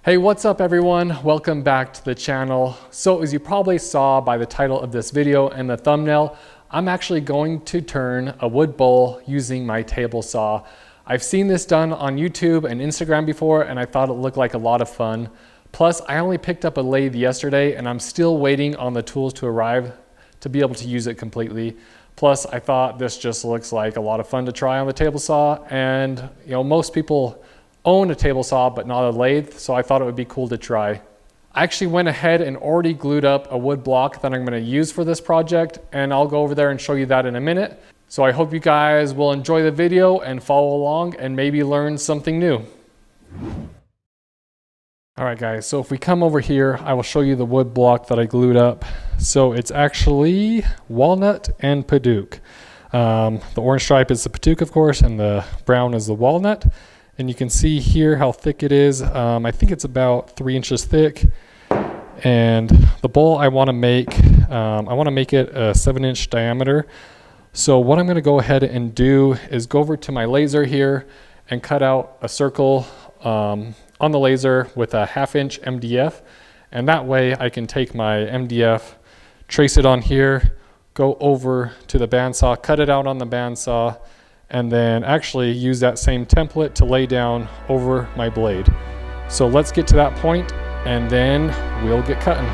Hey, what's up everyone? Welcome back to the channel. So as you probably saw by the title of this video and the thumbnail, I'm actually going to turn a wood bowl using my table saw. I've seen this done on YouTube and Instagram before, and I thought it looked like a lot of fun. Plus, I only picked up a lathe yesterday and I'm still waiting on the tools to arrive to be able to use it completely. Plus, I thought this just looks like a lot of fun to try on the table saw, and most people own a table saw but not a lathe, so I thought it would be cool to try. I actually went ahead and already glued up a wood block that I'm going to use for this project, and I'll go over there and show you that in a minute. So I hope you guys will enjoy the video and follow along and maybe learn something new. Alright guys, so if we come over here, I will show you the wood block that I glued up. So it's actually walnut and padauk. The orange stripe is the padauk, of course, and the brown is the walnut. And you can see here how thick it is. I think it's about 3 inches thick. And the bowl I want to make, it a 7-inch diameter. So what I'm going to go ahead and do is go over to my laser here and cut out a circle on the laser with a 1/2-inch MDF. And that way I can take my MDF, trace it on here, go over to the bandsaw, cut it out on the bandsaw, and then actually use that same template to lay down over my blade. So let's get to that point and then we'll get cutting.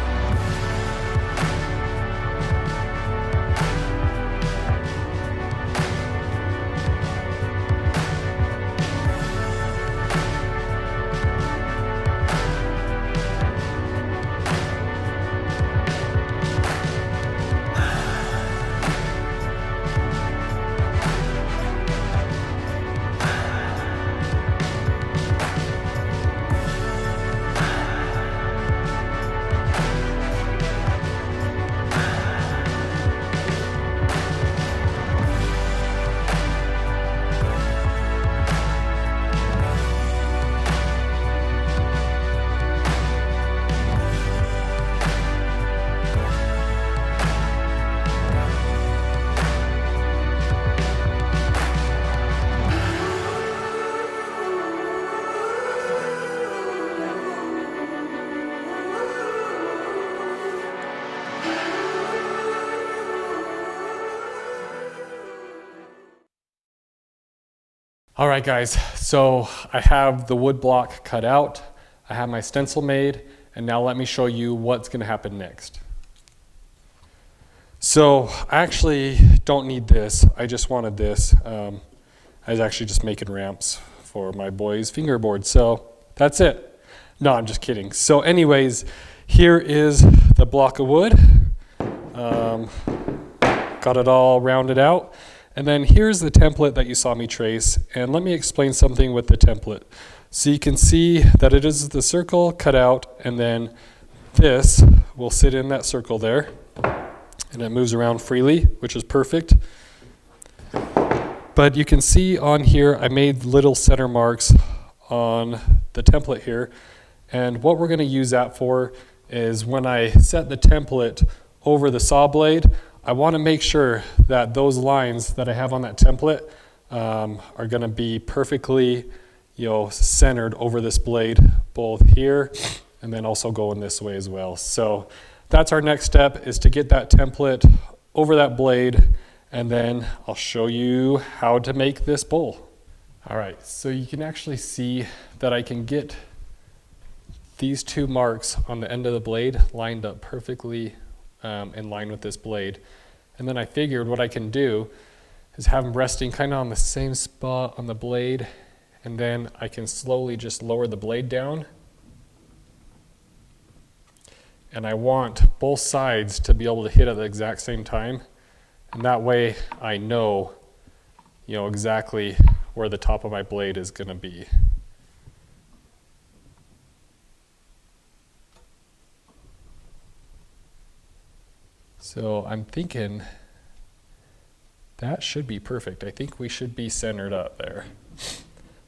All right guys, so I have the wood block cut out, I have my stencil made, and now let me show you what's going to happen next. So I actually don't need this, I just wanted this. I was actually just making ramps for my boy's fingerboard, so that's it. No, I'm just kidding. So anyways, here is the block of wood. Got it all rounded out. And then here's the template that you saw me trace, and let me explain something with the template. So you can see that it is the circle cut out, and then this will sit in that circle there, and it moves around freely, which is perfect. But you can see on here I made little center marks on the template here, and what we're going to use that for is when I set the template over the saw blade, I want to make sure that those lines that I have on that template are going to be perfectly, centered over this blade, both here and then also going this way as well. So that's our next step, is to get that template over that blade, and then I'll show you how to make this bowl. All right, so you can actually see that I can get these 2 marks on the end of the blade lined up perfectly in line with this blade. And then I figured what I can do is have them resting kind of on the same spot on the blade, and then I can slowly just lower the blade down. And I want both sides to be able to hit at the exact same time, and that way I know, exactly where the top of my blade is going to be. So I'm thinking that should be perfect. I think we should be centered up there.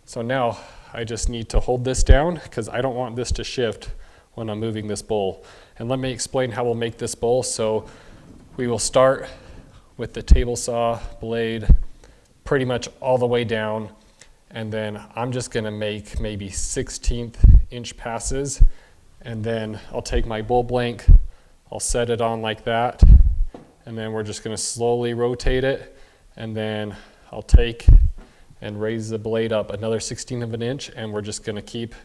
So now I just need to hold this down because I don't want this to shift when I'm moving this bowl. And let me explain how we'll make this bowl. So we will start with the table saw blade pretty much all the way down, and then I'm just going to make maybe 1/16 inch passes, and then I'll take my bull blank, I'll set it on like that, and then we're just going to slowly rotate it, and then I'll take and raise the blade up another 1/16 of an inch, and we're just going to keep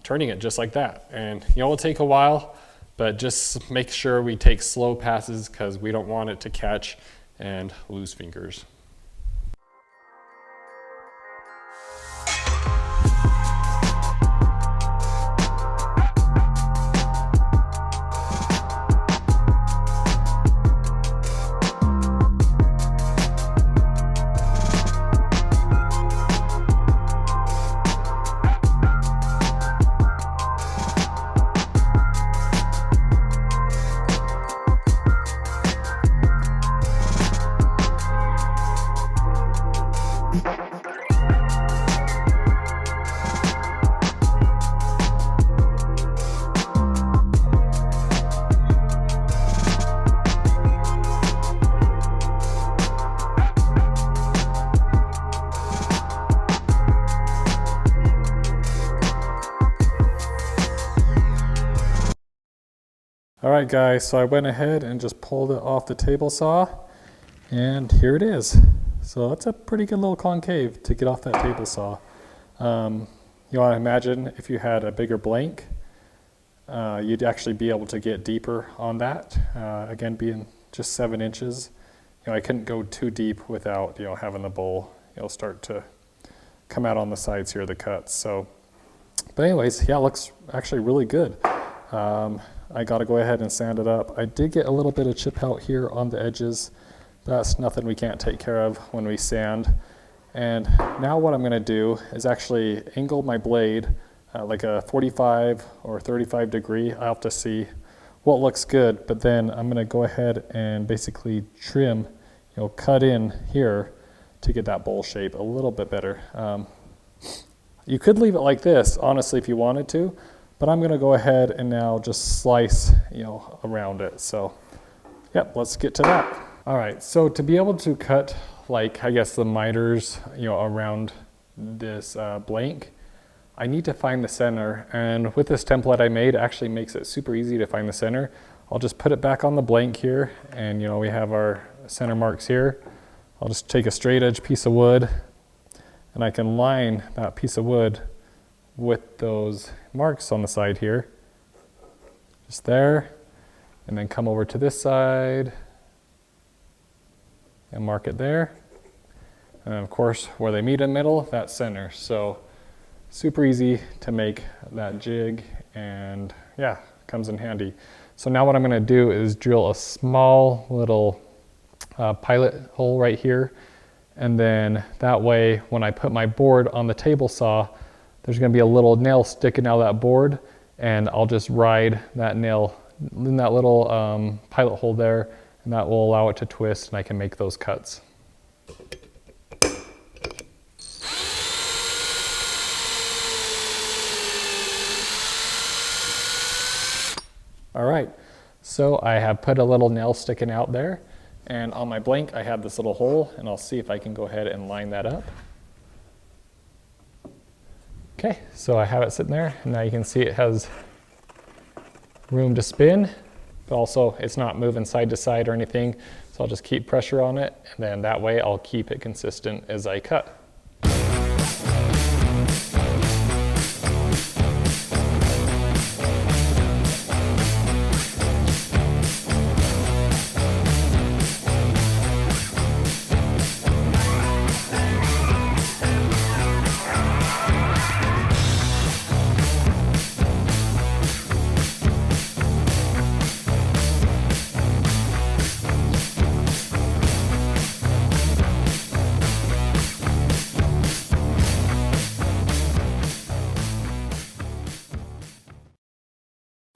turning it just like that. And it'll take a while, but just make sure we take slow passes because we don't want it to catch and lose fingers. All right guys, so I went ahead and just pulled it off the table saw, and here it is. So that's a pretty good little concave to get off that table saw. You want to imagine if you had a bigger blank, you'd actually be able to get deeper on that. Again, being just 7 inches, I couldn't go too deep without having the bowl start to come out on the sides here, the cuts. So, but anyways, yeah, it looks actually really good. I got to go ahead and sand it up. I did get a little bit of chip out here on the edges. That's nothing we can't take care of when we sand. And now what I'm going to do is actually angle my blade like a 45 or 35 degree. I'll have to see what looks good, but then I'm going to go ahead and basically trim, cut in here to get that bowl shape a little bit better. You could leave it like this, honestly, if you wanted to, but I'm going to go ahead and now just slice, around it. So, yep, let's get to that. All right, so to be able to cut, like, I guess the miters, around this blank, I need to find the center. And with this template I made, it actually makes it super easy to find the center. I'll just put it back on the blank here, and we have our center marks here. I'll just take a straight edge piece of wood, and I can line that piece of wood with those marks on the side here, just there, and then come over to this side and mark it there. And of course, where they meet in the middle, that's center. So super easy to make that jig, and yeah, comes in handy. So now what I'm going to do is drill a small little pilot hole right here, and then that way when I put my board on the table saw, there's going to be a little nail sticking out of that board, and I'll just ride that nail in that little pilot hole there, and that will allow it to twist, and I can make those cuts. All right, so I have put a little nail sticking out there, and on my blank I have this little hole, and I'll see if I can go ahead and line that up. Okay, so I have it sitting there, and now you can see it has room to spin, but also it's not moving side to side or anything, so I'll just keep pressure on it, and then that way I'll keep it consistent as I cut.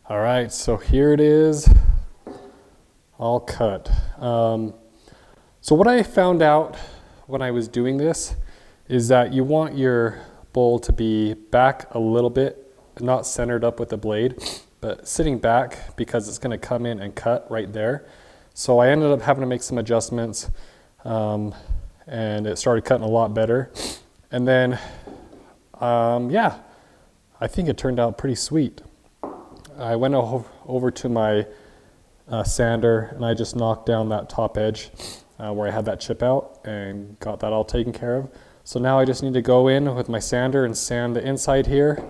All right, so here it is, all cut. So what I found out when I was doing this is that you want your bowl to be back a little bit, not centered up with the blade, but sitting back because it's gonna come in and cut right there. So I ended up having to make some adjustments, and it started cutting a lot better. And then, yeah, I think it turned out pretty sweet. I went over to my sander and I just knocked down that top edge where I had that chip out and got that all taken care of. So now I just need to go in with my sander and sand the inside here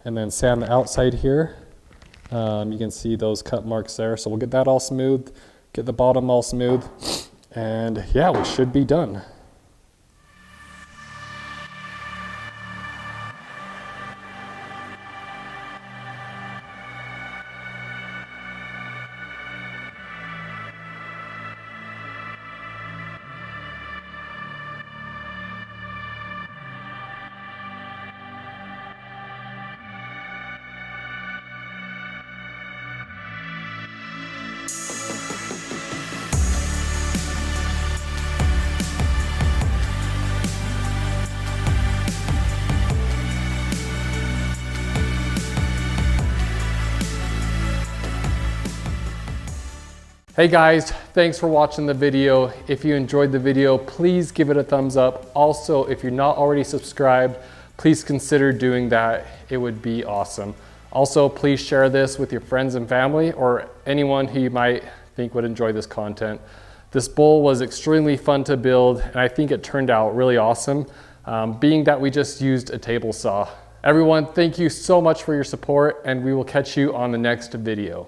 and then sand the outside here. You can see those cut marks there. So we'll get that all smooth, get the bottom all smooth, and yeah, we should be done. Hey guys, thanks for watching the video. If you enjoyed the video, please give it a thumbs up. Also, if you're not already subscribed, please consider doing that. It would be awesome. Also, please share this with your friends and family or anyone who you might think would enjoy this content. This bowl was extremely fun to build and I think it turned out really awesome, being that we just used a table saw. Everyone, thank you so much for your support and we will catch you on the next video.